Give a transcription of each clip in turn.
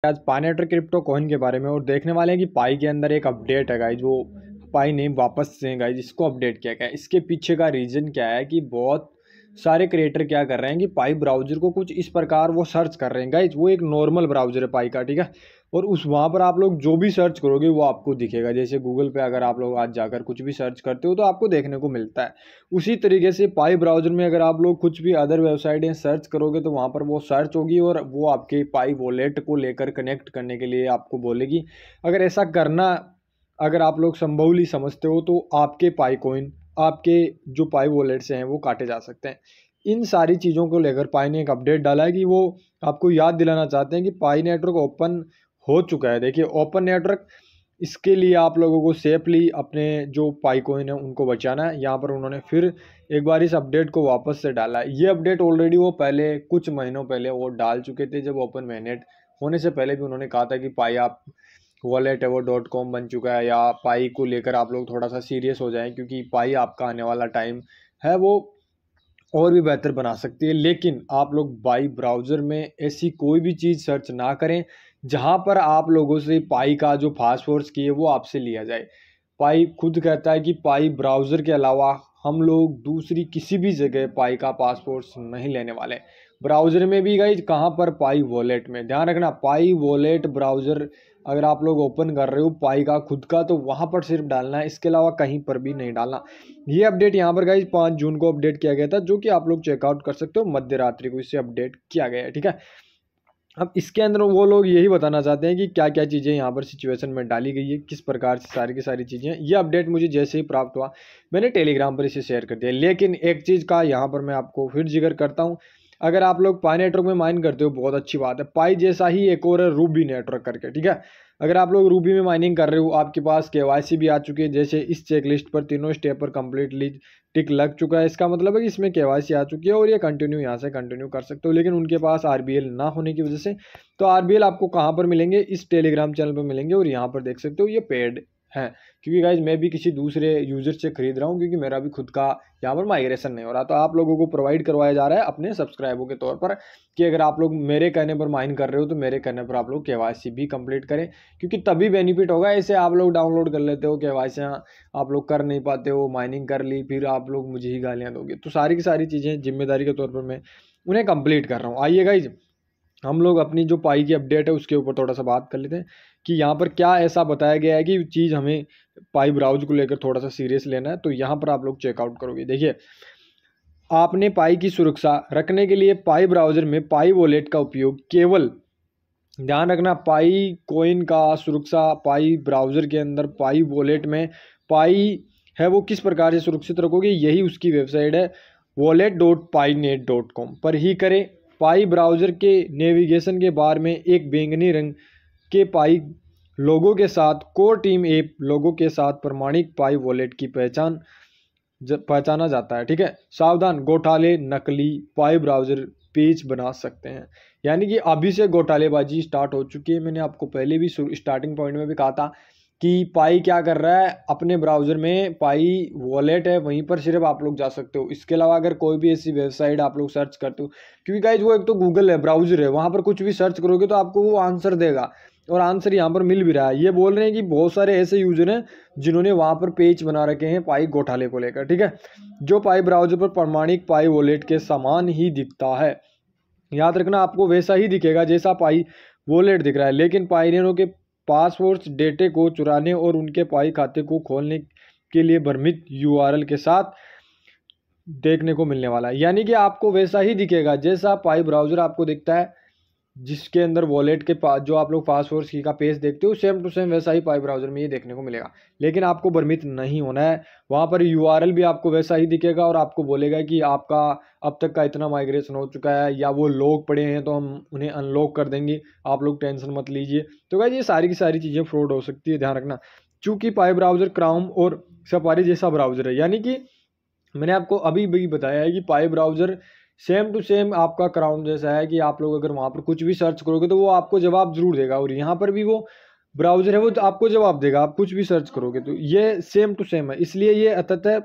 आज पायनेटर crypto coin के बारे में और देखने वाले हैं कि पाई के अंदर एक अपडेट है गाइज। वो पाई ने वापस से गाइज इसको अपडेट किया गया है। इसके पीछे का रीज़न क्या है कि बहुत सारे क्रिएटर क्या कर रहे हैं कि पाई ब्राउज़र को कुछ इस प्रकार वो सर्च कर रहे हैं गाइज। वो एक नॉर्मल ब्राउज़र है पाई का, ठीक है। और उस वहाँ पर आप लोग जो भी सर्च करोगे वो आपको दिखेगा। जैसे गूगल पे अगर आप लोग आज जाकर कुछ भी सर्च करते हो तो आपको देखने को मिलता है। उसी तरीके से पाई ब्राउज़र में अगर आप लोग कुछ भी अदर वेबसाइटें सर्च करोगे तो वहाँ पर वो सर्च होगी और वो आपके पाई वॉलेट को लेकर कनेक्ट करने के लिए आपको बोलेगी। अगर ऐसा करना अगर आप लोग संभवली समझते हो तो आपके पाई कॉइन, आपके जो पाई वॉलेट से हैं वो काटे जा सकते हैं। इन सारी चीज़ों को लेकर पाई ने एक अपडेट डाला है कि वो आपको याद दिलाना चाहते हैं कि पाई नेटवर्क ओपन हो चुका है। देखिए, ओपन नेटवर्क, इसके लिए आप लोगों को सेफली अपने जो पाई कॉइन है उनको बचाना है। यहाँ पर उन्होंने फिर एक बार इस अपडेट को वापस से डाला है। ये अपडेट ऑलरेडी वो पहले कुछ महीनों पहले वो डाल चुके थे। जब ओपन mainnet होने से पहले भी उन्होंने कहा था कि पाई आप वॉलेट है वो .com बन चुका है, या पाई को लेकर आप लोग थोड़ा सा सीरियस हो जाएं क्योंकि पाई आपका आने वाला टाइम है वो और भी बेहतर बना सकती है। लेकिन आप लोग पाई ब्राउज़र में ऐसी कोई भी चीज़ सर्च ना करें जहां पर आप लोगों से पाई का जो पासवर्ड्स की है वो आपसे लिया जाए। पाई खुद कहता है कि पाई ब्राउज़र के अलावा हम लोग दूसरी किसी भी जगह पाई का पासवर्ड्स नहीं लेने वाले। ब्राउज़र में भी गाइज कहाँ पर, पाई वॉलेट में। ध्यान रखना, पाई वॉलेट ब्राउज़र अगर आप लोग ओपन कर रहे हो पाई का खुद का तो वहाँ पर सिर्फ डालना है, इसके अलावा कहीं पर भी नहीं डालना। ये अपडेट यहाँ पर गाइज 5 जून को अपडेट किया गया था, जो कि आप लोग चेकआउट कर सकते हो। मध्य रात्रि को इसे अपडेट किया गया है, ठीक है। अब इसके अंदर वो लोग यही बताना चाहते हैं कि क्या क्या चीज़ें यहाँ पर सिचुएशन में डाली गई है, किस प्रकार से सारी की सारी चीज़ें। ये अपडेट मुझे जैसे ही प्राप्त हुआ मैंने टेलीग्राम पर इसे शेयर कर दिया। लेकिन एक चीज़ का यहाँ पर मैं आपको फिर जिक्र करता हूँ, अगर आप लोग पाई नेटवर्क में माइन करते हो बहुत अच्छी बात है। पाई जैसा ही एक और है रूबी नेटवर्क करके, ठीक है। अगर आप लोग रूबी में माइनिंग कर रहे हो, आपके पास केवाईसी भी आ चुकी है, जैसे इस चेकलिस्ट पर तीनों स्टेप पर कंप्लीटली टिक लग चुका है, इसका मतलब है कि इसमें केवाईसी आ चुकी है और ये कंटिन्यू यहाँ से कंटिन्यू कर सकते हो। लेकिन उनके पास आरबीएल ना होने की वजह से, तो आरबीएल आपको कहाँ पर मिलेंगे, इस टेलीग्राम चैनल पर मिलेंगे और यहाँ पर देख सकते हो ये पेड हैं। क्योंकि गाइज मैं भी किसी दूसरे यूजर से खरीद रहा हूँ क्योंकि मेरा भी खुद का यहाँ पर माइग्रेशन नहीं हो रहा, तो आप लोगों को प्रोवाइड करवाया जा रहा है अपने सब्सक्राइबर के तौर पर कि अगर आप लोग मेरे कहने पर माइन कर रहे हो तो मेरे कहने पर आप लोग केवाईसी भी कंप्लीट करें, क्योंकि तभी बेनिफिट होगा। ऐसे आप लोग डाउनलोड कर लेते हो केवाईसी, आप लोग कर नहीं पाते हो, माइनिंग कर ली, फिर आप लोग मुझे ही गालियाँ दोगे। तो सारी की सारी चीज़ें जिम्मेदारी के तौर पर मैं उन्हें कंप्लीट कर रहा हूँ। आइए गाइज हम लोग अपनी जो पाई की अपडेट है उसके ऊपर थोड़ा सा बात कर लेते हैं कि यहाँ पर क्या ऐसा बताया गया है कि चीज़ हमें पाई ब्राउज को लेकर थोड़ा सा सीरियस लेना है। तो यहाँ पर आप लोग चेकआउट करोगे। देखिए, आपने पाई की सुरक्षा रखने के लिए पाई ब्राउज़र में पाई वॉलेट का उपयोग केवल, ध्यान रखना, पाई कॉइन का सुरक्षा पाई ब्राउज़र के अंदर पाई वॉलेट में पाई है वो किस प्रकार से सुरक्षित रखोगे, यही उसकी वेबसाइट है wallet.painet.com पर ही करें। पाई ब्राउज़र के नेविगेशन के बार में एक बैंगनी रंग के पाई लोगों के साथ कोर टीम ऐप लोगों के साथ प्रमाणिक पाई वॉलेट की पहचाना जाता है, ठीक है। सावधान, घोटाले नकली पाई ब्राउज़र पेज बना सकते हैं। यानी कि अभी से घोटालेबाजी स्टार्ट हो चुकी है। मैंने आपको पहले भी स्टार्टिंग पॉइंट में भी कहा था कि पाई क्या कर रहा है, अपने ब्राउज़र में पाई वॉलेट है वहीं पर सिर्फ आप लोग जा सकते हो। इसके अलावा अगर कोई भी ऐसी वेबसाइट आप लोग सर्च करते हो, क्योंकि गाइज वो एक तो गूगल है, ब्राउज़र है, वहाँ पर कुछ भी सर्च करोगे तो आपको वो आंसर देगा और आंसर यहाँ पर मिल भी रहा है। ये बोल रहे हैं कि बहुत सारे ऐसे यूजर हैं जिन्होंने वहाँ पर पेज बना रखे हैं पाई घोटाले को लेकर, ठीक है, जो पाई ब्राउज़र पर प्रमाणिक पाई वॉलेट के समान ही दिखता है। याद रखना, आपको वैसा ही दिखेगा जैसा पाई वॉलेट दिख रहा है, लेकिन पाइनियरों के पासवर्ड्स डेटे को चुराने और उनके पाई खाते को खोलने के लिए भ्रमित यूआरएल के साथ देखने को मिलने वाला है। यानी कि आपको वैसा ही दिखेगा जैसा पाई ब्राउज़र आपको दिखता है, जिसके अंदर वॉलेट के पास जो आप लोग पासवर्ड की का पेज देखते हो, सेम टू सेम वैसा ही पाई ब्राउज़र में ये देखने को मिलेगा। लेकिन आपको भ्रमित नहीं होना है, वहाँ पर यूआरएल भी आपको वैसा ही दिखेगा और आपको बोलेगा कि आपका अब तक का इतना माइग्रेशन हो चुका है या वो लॉक पड़े हैं तो हम उन्हें अनलॉक कर देंगे, आप लोग टेंशन मत लीजिए। तो गाइस ये सारी की सारी चीज़ें फ्रॉड हो सकती है, ध्यान रखना। चूँकि पाई ब्राउज़र क्रोम और सफारी जैसा ब्राउज़र है, यानी कि मैंने आपको अभी भी बताया है कि pi browser same to same आपका क्राउन जैसा है कि आप लोग अगर वहाँ पर कुछ भी सर्च करोगे तो वो आपको जवाब ज़रूर देगा, और यहाँ पर भी वो ब्राउज़र है वो तो आपको जवाब देगा, आप कुछ भी सर्च करोगे तो ये सेम टू सेम है। इसलिए ये अंततः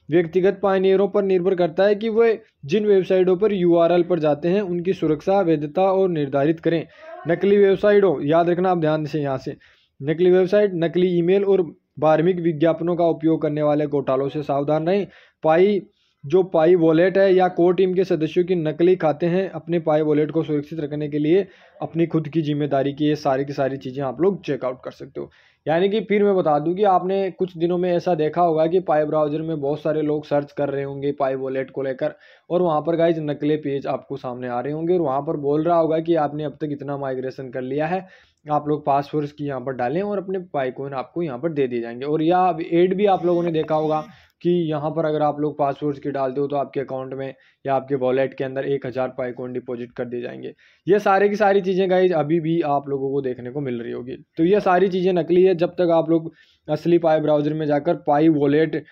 व्यक्तिगत पायनियरों पर निर्भर करता है कि वे जिन वेबसाइटों पर यूआरएल पर जाते हैं उनकी सुरक्षा, वैधता और निर्धारित करें। नकली वेबसाइट हो, याद रखना आप ध्यान से यहाँ से, नकली वेबसाइट, नकली ईमेल और धार्मिक विज्ञापनों का उपयोग करने वाले घोटालों से सावधान रहें। पाई वॉलेट है या कोर टीम के सदस्यों की नकली खाते हैं, अपने पाई वॉलेट को सुरक्षित रखने के लिए अपनी खुद की जिम्मेदारी की ये सारी की सारी चीज़ें आप लोग चेकआउट कर सकते हो। यानी कि फिर मैं बता दूं कि आपने कुछ दिनों में ऐसा देखा होगा कि पाई ब्राउज़र में बहुत सारे लोग सर्च कर रहे होंगे पाई वॉलेट को लेकर, और वहाँ पर गाइज नकली पेज आपको सामने आ रहे होंगे और वहाँ पर बोल रहा होगा कि आपने अब तक इतना माइग्रेशन कर लिया है, आप लोग पासवर्ड्स की यहाँ पर डालें और अपने पाई कॉइन आपको यहाँ पर दे दिए जाएंगे। और या एड भी आप लोगों ने देखा होगा कि यहाँ पर अगर आप लोग पासवर्ड्स की डालते हो तो आपके अकाउंट में या आपके वॉलेट के अंदर 1000 पाई कॉइन डिपॉजिट कर दिए जाएंगे। ये सारे की सारी चीज़ें गाइज अभी भी आप लोगों को देखने को मिल रही होगी। तो ये सारी चीज़ें नकली है। जब तक आप लोग असली पाई ब्राउज़र में जाकर पाई वॉलेट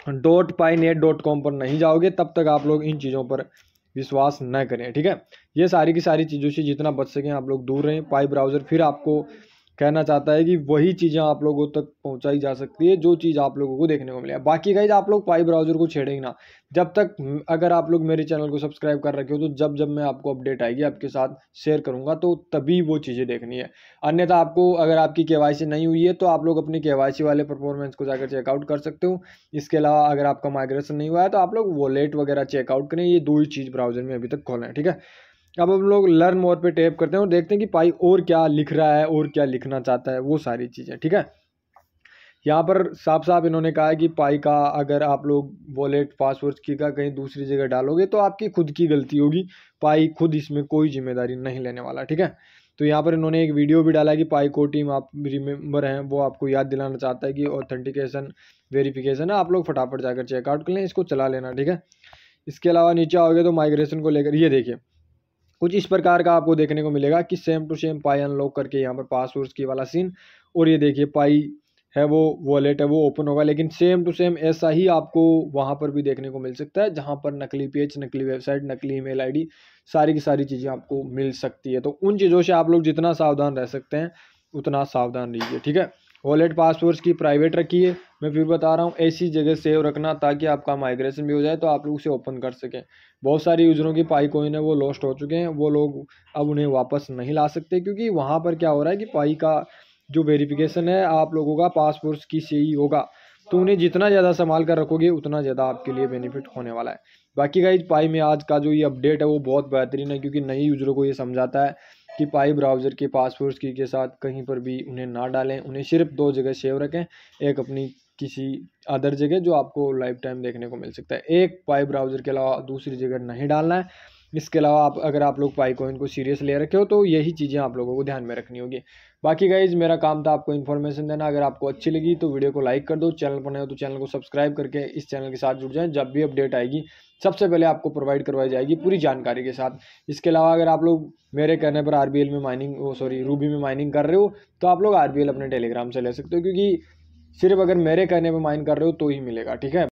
.painet.com पर नहीं जाओगे तब तक आप लोग इन चीज़ों पर विश्वास न करें, ठीक है। ये सारी की सारी चीज़ों से जितना बच सकें आप लोग दूर रहें। पाई ब्राउज़र फिर आपको कहना चाहता है कि वही चीज़ें आप लोगों तक पहुंचाई जा सकती है जो चीज़ आप लोगों को देखने को मिले। बाकी गाइज आप लोग पाई ब्राउज़र को छेड़ेंगे ना जब तक, अगर आप लोग मेरे चैनल को सब्सक्राइब कर रखे हो तो जब जब मैं आपको अपडेट आएगी आपके साथ शेयर करूंगा तो तभी वो चीज़ें देखनी है। अन्यथा आपको अगर आपकी केवाईसी नहीं हुई है तो आप लोग अपनी केवाईसी वाले परफॉर्मेंस को जाकर चेकआउट कर सकते हो। इसके अलावा अगर आपका माइग्रेशन नहीं हुआ है तो आप लोग वॉलेट वगैरह चेकआउट करें। ये दो ही चीज़ ब्राउज़र में अभी तक खोलना है, ठीक है। अब हम लोग लर्न मोर पे टैप करते हैं और देखते हैं कि पाई और क्या लिख रहा है और क्या लिखना चाहता है, वो सारी चीज़ें, ठीक है। यहाँ पर साफ साफ इन्होंने कहा है कि पाई का अगर आप लोग वॉलेट पासवर्ड की का कहीं दूसरी जगह डालोगे तो आपकी खुद की गलती होगी, पाई खुद इसमें कोई जिम्मेदारी नहीं लेने वाला, ठीक है। तो यहाँ पर इन्होंने एक वीडियो भी डाला कि पाई को टीम आप रिमेंबर हैं, वो आपको याद दिलाना चाहता है कि ऑथेंटिकेशन वेरिफिकेशन है, आप लोग फटाफट जाकर चेकआउट कर लें, इसको चला लेना, ठीक है। इसके अलावा नीचे आओगे तो माइग्रेशन को लेकर ये देखिए कुछ इस प्रकार का आपको देखने को मिलेगा कि same to same pi unlock करके यहाँ पर पासवर्ड्स की वाला सीन, और ये देखिए पाई है वो वॉलेट है वो ओपन होगा, लेकिन सेम टू सेम ऐसा ही आपको वहाँ पर भी देखने को मिल सकता है जहाँ पर नकली पेज, नकली वेबसाइट, नकली ईमेल आईडी, सारी की सारी चीज़ें आपको मिल सकती है। तो उन चीज़ों से आप लोग जितना सावधान रह सकते हैं उतना सावधान रहिए, ठीक है। वॉलेट पासवर्ड्स की प्राइवेट रखिए, मैं फिर बता रहा हूँ ऐसी जगह सेव रखना ताकि आपका माइग्रेशन भी हो जाए तो आप लोग उसे ओपन कर सकें। बहुत सारे यूजरों की पाई कॉइन है वो लॉस्ट हो चुके हैं, वो लोग अब उन्हें वापस नहीं ला सकते क्योंकि वहाँ पर क्या हो रहा है कि पाई का जो वेरिफिकेशन है आप लोगों का पासपोर्ट की से ही होगा, तो उन्हें जितना ज़्यादा संभाल कर रखोगे उतना ज़्यादा आपके लिए बेनिफिट होने वाला है। बाकी गाइज पाई में आज का जो ये अपडेट है वो बहुत बेहतरीन है क्योंकि नई यूजरों को ये समझाता है कि पाई ब्राउज़र के पासवर्ड की के साथ कहीं पर भी उन्हें ना डालें, उन्हें सिर्फ दो जगह सेव रखें, एक अपनी किसी अदर जगह जो आपको लाइफ टाइम देखने को मिल सकता है, एक पाई ब्राउज़र के अलावा दूसरी जगह नहीं डालना है। इसके अलावा अगर आप लोग पाई कॉइन को सीरियस ले रखे हो तो यही चीज़ें आप लोगों को ध्यान में रखनी होगी। बाकी गाइज मेरा काम था आपको इन्फॉर्मेशन देना, अगर आपको अच्छी लगी तो वीडियो को लाइक कर दो, चैनल पर नए हो तो चैनल को सब्सक्राइब करके इस चैनल के साथ जुड़ जाएं, जब भी अपडेट आएगी सबसे पहले आपको प्रोवाइड करवाई जाएगी पूरी जानकारी के साथ। इसके अलावा अगर आप लोग मेरे कहने पर आरबीएल में माइनिंग रूबी में माइनिंग कर रहे हो तो आप लोग आरबीएल अपने टेलीग्राम से ले सकते हो, क्योंकि सिर्फ अगर मेरे कहने पर माइन कर रहे हो तो ही मिलेगा, ठीक है।